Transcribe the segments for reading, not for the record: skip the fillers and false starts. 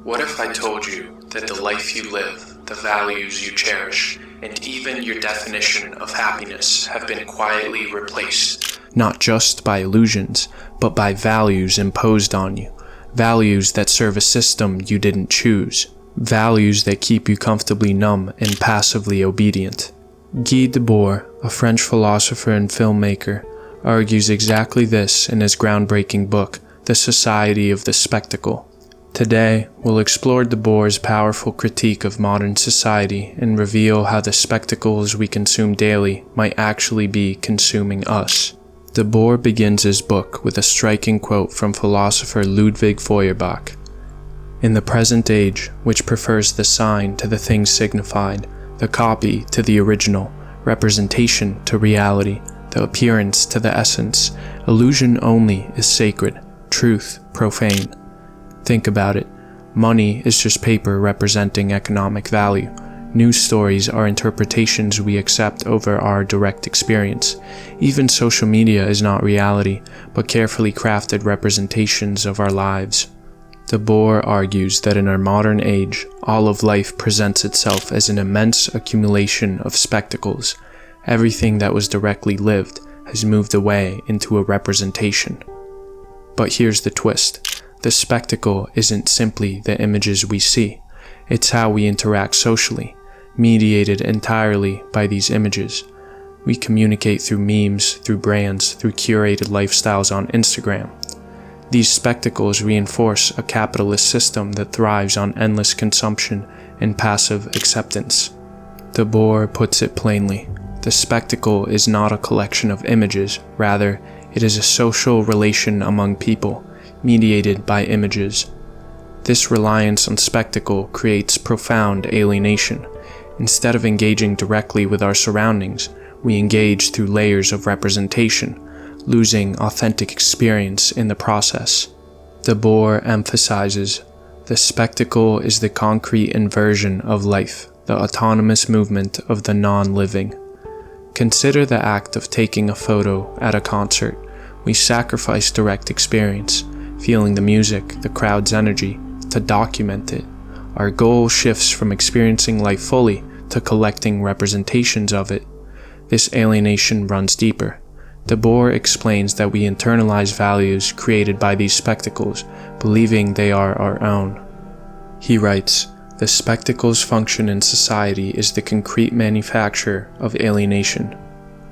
What if I told you that the life you live, the values you cherish, and even your definition of happiness have been quietly replaced, not just by illusions, but by values imposed on you, values that serve a system you didn't choose, values that keep you comfortably numb and passively obedient? Guy Debord, a French philosopher and filmmaker, argues exactly this in his groundbreaking book, The Society of the Spectacle. Today, we'll explore Debord's powerful critique of modern society and reveal how the spectacles we consume daily might actually be consuming us. Debord begins his book with a striking quote from philosopher Ludwig Feuerbach. "In the present age, which prefers the sign to the thing signified, the copy to the original, representation to reality, the appearance to the essence, illusion only is sacred, truth profane." Think about it. Money is just paper representing economic value. News stories are interpretations we accept over our direct experience. Even social media is not reality, but carefully crafted representations of our lives. Debord argues that in our modern age, all of life presents itself as an immense accumulation of spectacles. Everything that was directly lived has moved away into a representation. But here's the twist. The spectacle isn't simply the images we see. It's how we interact socially, mediated entirely by these images. We communicate through memes, through brands, through curated lifestyles on Instagram. These spectacles reinforce a capitalist system that thrives on endless consumption and passive acceptance. Debord puts it plainly. The spectacle is not a collection of images, rather, it is a social relation among people, mediated by images. This reliance on spectacle creates profound alienation. Instead of engaging directly with our surroundings, we engage through layers of representation, losing authentic experience in the process. Debord emphasizes, the spectacle is the concrete inversion of life, the autonomous movement of the non-living. Consider the act of taking a photo at a concert. We sacrifice direct experience, feeling the music, the crowd's energy, to document it. Our goal shifts from experiencing life fully to collecting representations of it. This alienation runs deeper. Debord explains that we internalize values created by these spectacles, believing they are our own. He writes, "The spectacle's function in society is the concrete manufacture of alienation.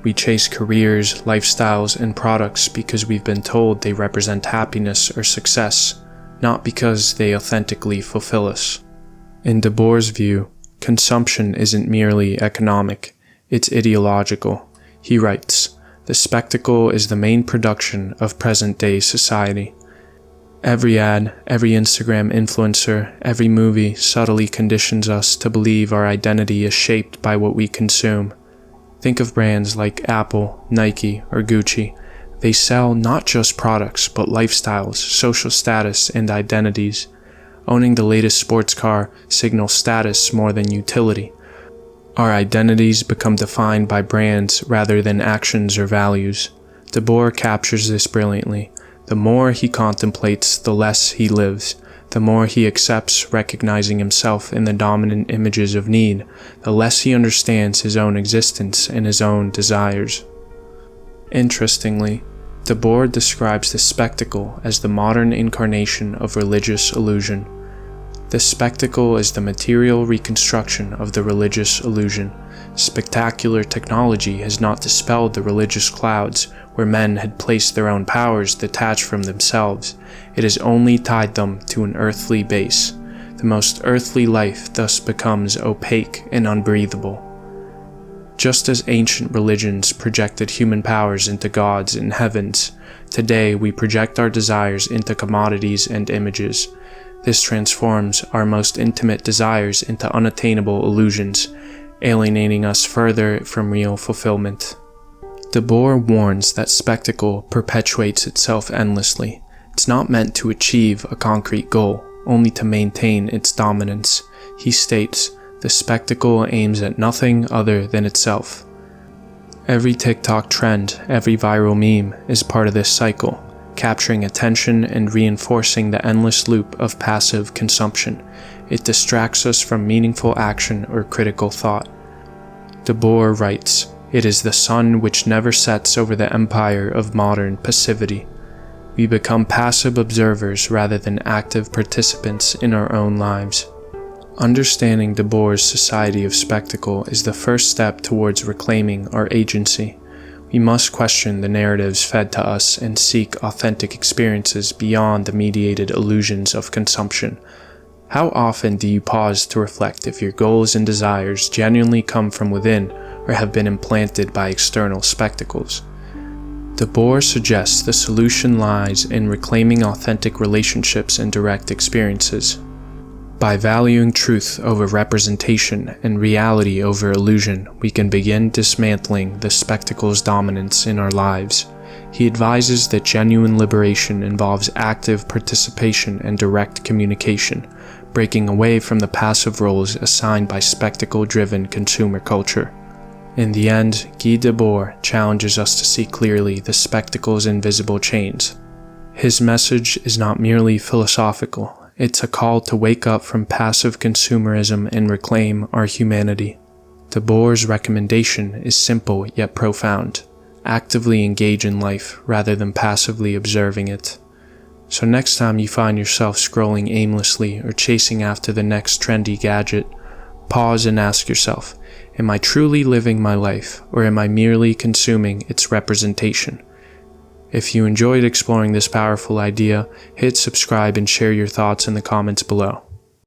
We chase careers, lifestyles, and products because we've been told they represent happiness or success, not because they authentically fulfill us." In Debord's view, consumption isn't merely economic, it's ideological. He writes, "The spectacle is the main production of present-day society. Every ad, every Instagram influencer, every movie subtly conditions us to believe our identity is shaped by what we consume. Think of brands like Apple, Nike, or Gucci. They sell not just products, but lifestyles, social status, and identities. Owning the latest sports car signals status more than utility. Our identities become defined by brands rather than actions or values." Debord captures this brilliantly. The more he contemplates, the less he lives. The more he accepts recognizing himself in the dominant images of need, the less he understands his own existence and his own desires. Interestingly, Debord describes the spectacle as the modern incarnation of religious illusion. The spectacle is the material reconstruction of the religious illusion. Spectacular technology has not dispelled the religious clouds where men had placed their own powers detached from themselves. It has only tied them to an earthly base. The most earthly life thus becomes opaque and unbreathable. Just as ancient religions projected human powers into gods and heavens, today we project our desires into commodities and images. This transforms our most intimate desires into unattainable illusions, alienating us further from real fulfillment. Debord warns that spectacle perpetuates itself endlessly. It's not meant to achieve a concrete goal, only to maintain its dominance. He states, "The spectacle aims at nothing other than itself." Every TikTok trend, every viral meme is part of this cycle. capturing attention and reinforcing the endless loop of passive consumption. It distracts us from meaningful action or critical thought. Debord writes, "It is the sun which never sets over the empire of modern passivity. We become passive observers rather than active participants in our own lives." Understanding Debord's society of spectacle is the first step towards reclaiming our agency. We must question the narratives fed to us and seek authentic experiences beyond the mediated illusions of consumption. How often do you pause to reflect if your goals and desires genuinely come from within or have been implanted by external spectacles? Debord suggests the solution lies in reclaiming authentic relationships and direct experiences. By valuing truth over representation and reality over illusion, we can begin dismantling the spectacle's dominance in our lives. He advises that genuine liberation involves active participation and direct communication, breaking away from the passive roles assigned by spectacle-driven consumer culture. In the end, Guy Debord challenges us to see clearly the spectacle's invisible chains. His message is not merely philosophical. It's a call to wake up from passive consumerism and reclaim our humanity. Debord's recommendation is simple yet profound. Actively engage in life rather than passively observing it. So next time you find yourself scrolling aimlessly or chasing after the next trendy gadget, pause and ask yourself, am I truly living my life, or am I merely consuming its representation? If you enjoyed exploring this powerful idea, hit subscribe and share your thoughts in the comments below.